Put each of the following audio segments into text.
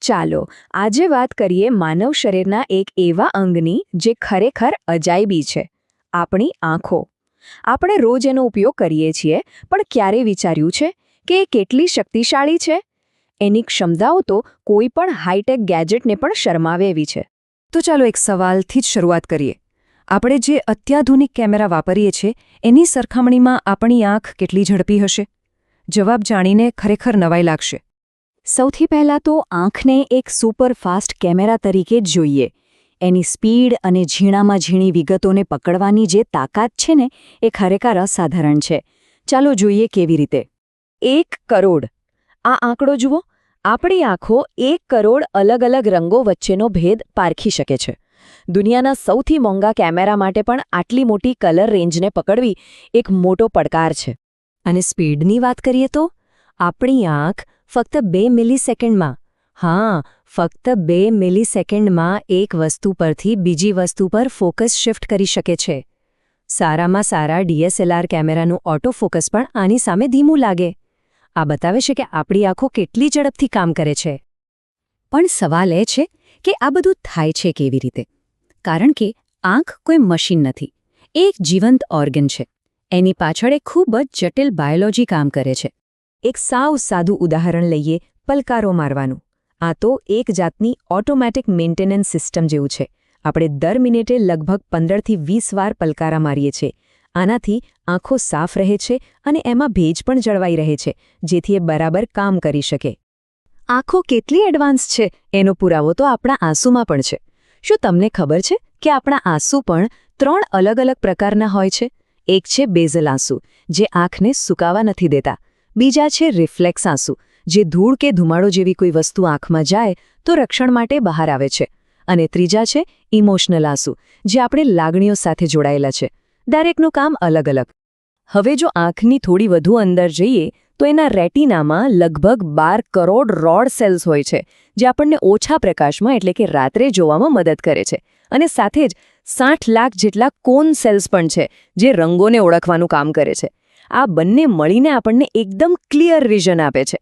ચાલો આજે વાત કરીએ માનવ શરીરના એક એવા અંગની જે ખરેખર અજાયબી છે, આપણી આંખો. આપણે રોજ એનો ઉપયોગ કરીએ છીએ, પણ ક્યારે વિચાર્યું છે કે એ કેટલી શક્તિશાળી છે? એની ક્ષમતાઓ તો કોઈ પણ હાઈટેક ગેજેટને પણ શરમાવે એવી છે. તો ચાલો એક સવાલથી જ શરૂઆત કરીએ. આપણે જે અત્યાધુનિક કેમેરા વાપરીએ છીએ એની સરખામણીમાં આપણી આંખ કેટલી ઝડપી હશે? જવાબ જાણીને ખરેખર નવાઈ લાગશે. સૌથી પહેલાં તો આંખને એક સુપરફાસ્ટ કેમેરા તરીકે જ જોઈએ. એની સ્પીડ અને ઝીણામાં ઝીણી વિગતોને પકડવાની જે તાકાત છે ને, એ ખરેખર અસાધારણ છે. ચાલો જોઈએ કેવી રીતે. 1 કરોડ. આ આંકડો જુઓ. આપણી આંખો 1 કરોડ અલગ અલગ રંગો વચ્ચેનો ભેદ પારખી શકે છે. દુનિયાના સૌથી મોંઘા કેમેરા માટે પણ આટલી મોટી કલર રેન્જને પકડવી એક મોટો પડકાર છે. અને સ્પીડની વાત કરીએ તો આપણી આંખ ફક્ત 2 મિલિસેકન્ડમાં, ફક્ત 2 મિલિસેકન્ડમાં એક વસ્તુ પરથી બીજી વસ્તુ પર ફોકસ શિફ્ટ કરી શકે છે. સારામાં સારા DSLR કેમેરાનું ઓટો ફોકસ પણ આની સામે ધીમું લાગે. આ બતાવે છે કે આપણી આંખો કેટલી ઝડપથી કામ કરે છે. પણ સવાલ એ છે કે આ બધું થાય છે કેવી રીતે? કારણ કે આંખ કોઈ મશીન નથી. એ એક જીવંત ઓર્ગન છે. એની પાછળ એક ખૂબ જ જટિલ બાયોલોજી કામ કરે છે. એક સાવ સાદું ઉદાહરણ લઈએ, પલકારો મારવાનું. આ તો એક જાતની ઓટોમેટિક મેન્ટેનન્સ સિસ્ટમ જેવું છે. આપણે દર મિનિટે લગભગ 15થી 20 વાર પલકારા મારીએ છીએ. આનાથી આંખો સાફ રહે છે અને એમાં ભેજ પણ જળવાઈ રહે છે, જેથી એ બરાબર કામ કરી શકે. આંખો કેટલી એડવાન્સ છે એનો પુરાવો તો આપણા આંસુમાં પણ છે. શું તમને ખબર છે કે આપણા આંસુ પણ 3 અલગ અલગ પ્રકારના હોય છે? એક છે બેઝલ આંસુ, જે આંખને સુકાવા નથી દેતા. બીજા છે રિફ્લેક્સ આંસુ, જે ધૂળ કે ધુમાડો જેવી કોઈ વસ્તુ આંખમાં જાય તો રક્ષણ માટે બહાર આવે છે. અને ત્રીજા છે ઇમોશનલ આંસુ, જે આપણે લાગણીઓ સાથે જોડાયેલા છે. દરેકનું કામ અલગ અલગ. હવે જો આંખની થોડી વધુ અંદર જઈએ તો એના રેટિનામાં લગભગ 12 કરોડ રોડ સેલ્સ હોય છે, જે આપણને ઓછા પ્રકાશમાં એટલે કે રાત્રે જોવામાં મદદ કરે છે. અને સાથે જ 60 લાખ જેટલા કોન સેલ્સ પણ છે, જે રંગોને ઓળખવાનું કામ કરે છે. આ બંને મળીને આપણને એકદમ ક્લિયર વિઝન આપે છે.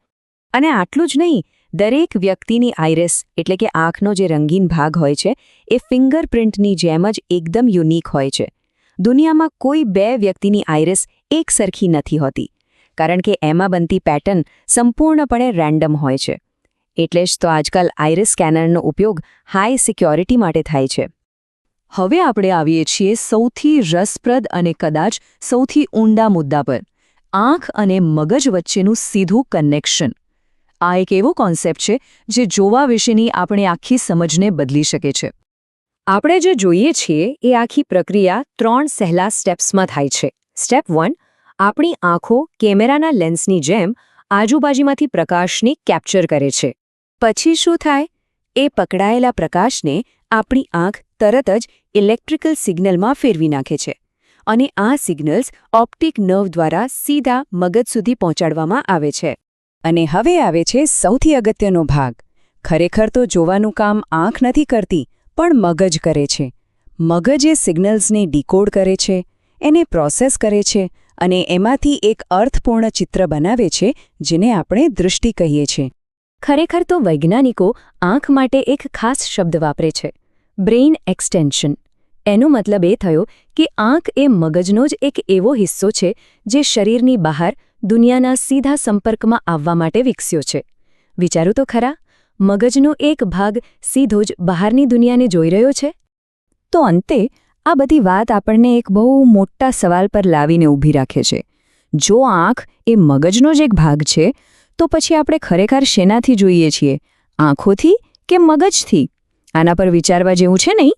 અને આટલું જ નહીં, દરેક વ્યક્તિની આઇરિસ એટલે કે આંખનો જે રંગીન ભાગ હોય છે, એ ફિંગરપ્રિન્ટની જેમ જ એકદમ યુનિક હોય છે. દુનિયામાં કોઈ 2 વ્યક્તિની આઇરિસ એક સરખી નથી હોતી, કારણ કે એમાં બનતી પેટર્ન સંપૂર્ણપણે રેન્ડમ હોય છે. એટલે જ તો આજકાલ આઇરિસ સ્કેનરનો ઉપયોગ હાઈ સિક્યોરિટી માટે થાય છે. હવે આપણે આવીએ છીએ સૌથી રસપ્રદ અને કદાચ સૌથી ઊંડા મુદ્દા પર: આંખ અને મગજ વચ્ચેનું સીધું કનેક્શન. આ એક એવો કોન્સેપ્ટ છે જે જોવા વિશેની આપણી આખી સમજને બદલી શકે છે. આપણે જે જોઈએ છીએ એ આખી પ્રક્રિયા 3 સહેલા સ્ટેપ્સમાં થાય છે. સ્ટેપ 1: આપણી આંખો કેમેરાના લેન્સની જેમ આજુબાજુમાંથી પ્રકાશને કેપ્ચર કરે છે. પછી શું થાય? એ પકડાયેલા પ્રકાશને આપણી આંખ તરત જ ઇલેક્ટ્રિકલ સિગ્નલમાં ફેરવી નાખે છે. અને આ સિગ્નલ્સ ઓપ્ટિક નર્વ દ્વારા સીધા મગજ સુધી પહોંચાડવામાં આવે છે. અને હવે આવે છે સૌથી અગત્યનો ભાગ. ખરેખર તો જોવાનું કામ આંખ નથી કરતી, પણ મગજ કરે છે. મગજ એ સિગ્નલ્સને ડીકોડ કરે છે, એને પ્રોસેસ કરે છે અને એમાંથી એક અર્થપૂર્ણ ચિત્ર બનાવે છે, જેને આપણે દૃષ્ટિ કહીએ છીએ. ખરેખર તો વૈજ્ઞાનિકો આંખ માટે એક ખાસ શબ્દ વાપરે છે: બ્રેઇન એક્સટેન્શન. એનો મતલબ એ થયો કે આંખ એ મગજનો જ એક એવો હિસ્સો છે જે શરીરની બહાર દુનિયાના સીધા સંપર્કમાં આવવા માટે વિકસ્યો છે. વિચારો તો ખરા, મગજનો એક ભાગ સીધો જ બહારની દુનિયાને જોઈ રહ્યો છે. તો અંતે આ બધી વાત આપણને એક બહુ મોટા સવાલ પર લાવીને ઊભી રાખે છે. જો આંખ એ મગજનો જ એક ભાગ છે, તો પછી આપણે ખરેખર શેનાથી જોઈએ છીએ? આંખોથી કે મગજથી? આના પર વિચારવા જેવું છે નહીં?